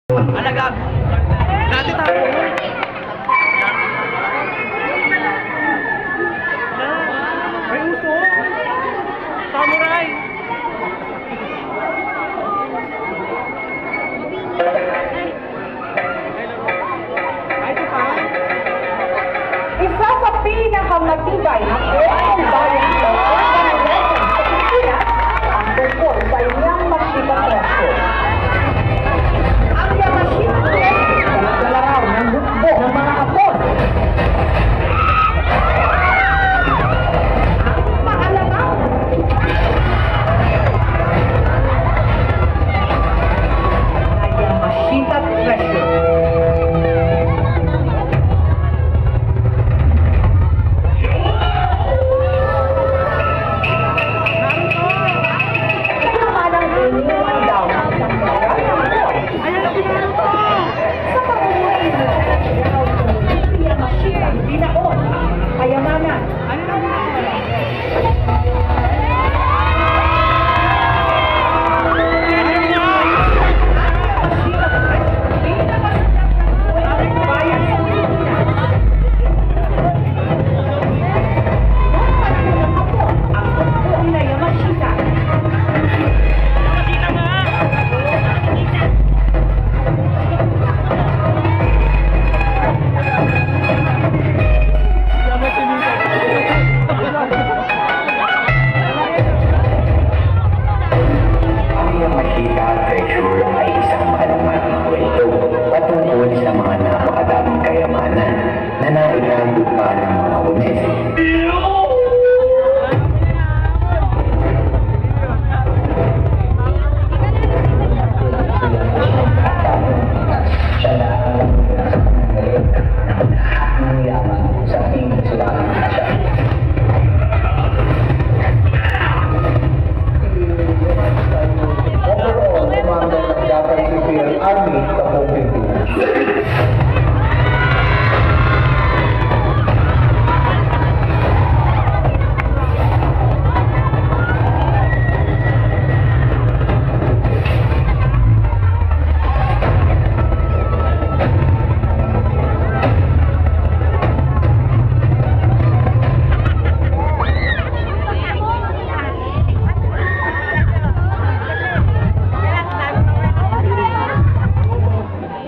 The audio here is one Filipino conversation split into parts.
Alaga. Dati tayo. May uso. Samurai. Isa sa pinakamatibay na kwentong bayan ito ang legend sa Pilipinas ang tungkol sa Yamashita Treasure. Ang Yamashita Treasure ay naglalaraw ng hukbo ng mga Hapon. Ang maalagang na Yamashita Treasure.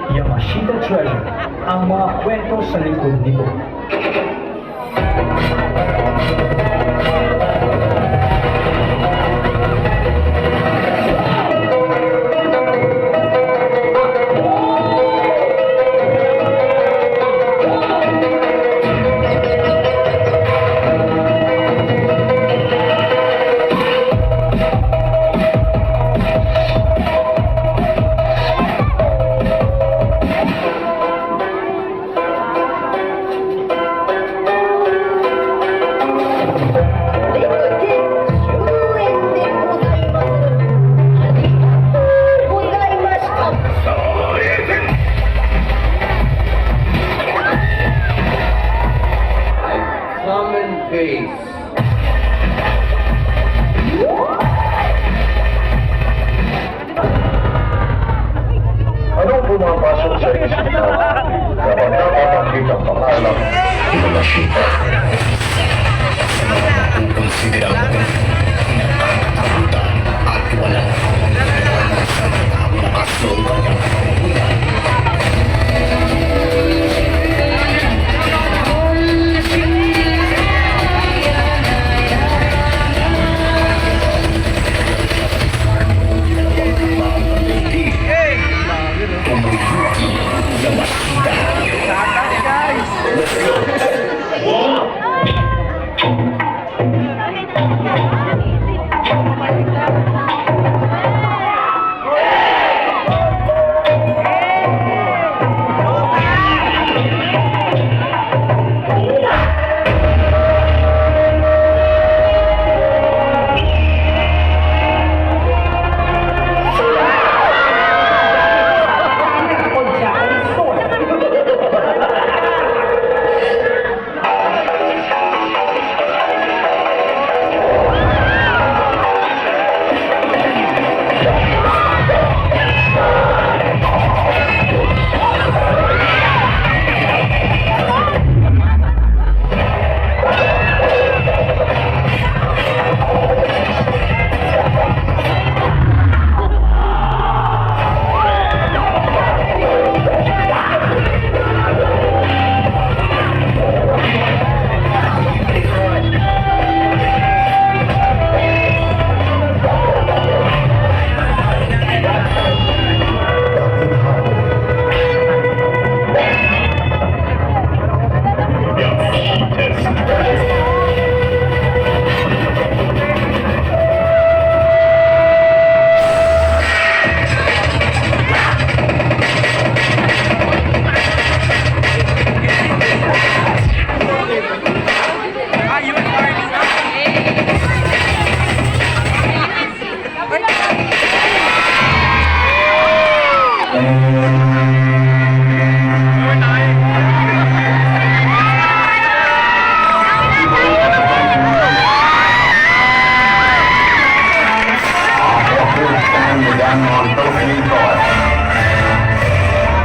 Yamashita Treasure, ang mga kwento sa likod nito. Anong pumapasok sa isipan kapag napapanggit ang pangalan ng Yamashita? Considerado nakakatakutan at walang ang nakasong kanyang kapangyarihan.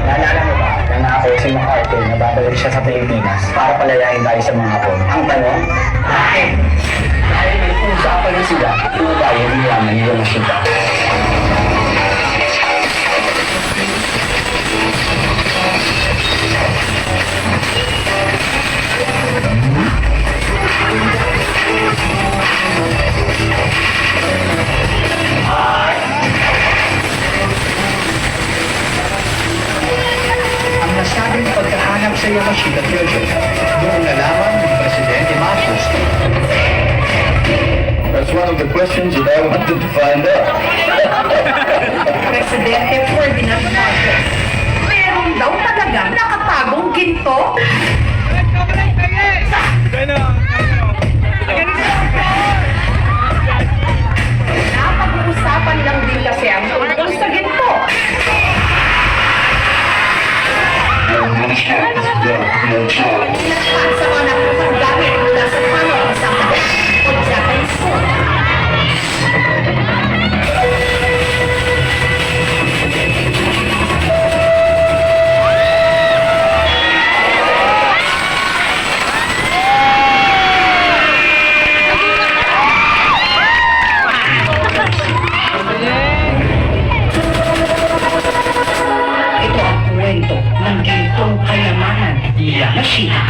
Naalala mo ba, nangako si MacArthur na babalik siya sa Pilipinas para palayain tayo sa mga hapon? Ang tanong, bakit? Dahil may usapan na sila kung tayo nilaman nila masita. Ang nasabing pagkahanap sa Yamashita Project, doon nalaman ng Presidente Marcos. That's one of the questions that I wanted to find out. Presidente Ferdinand Marcos. Meron daw talagang nakatagong ginto? Napag-uusapan lang din kasi ang tungkol sa ginto. Pinagpan sa mga nakukang gamit mula sa pamaw sa kagat o Japanese food. Ito ang kwento ng gintong kayamanan, Yamashita.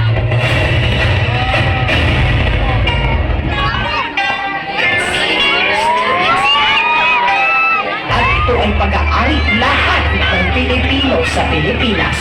At ito ay pag-aari lahat ng Pilipino sa Pilipinas.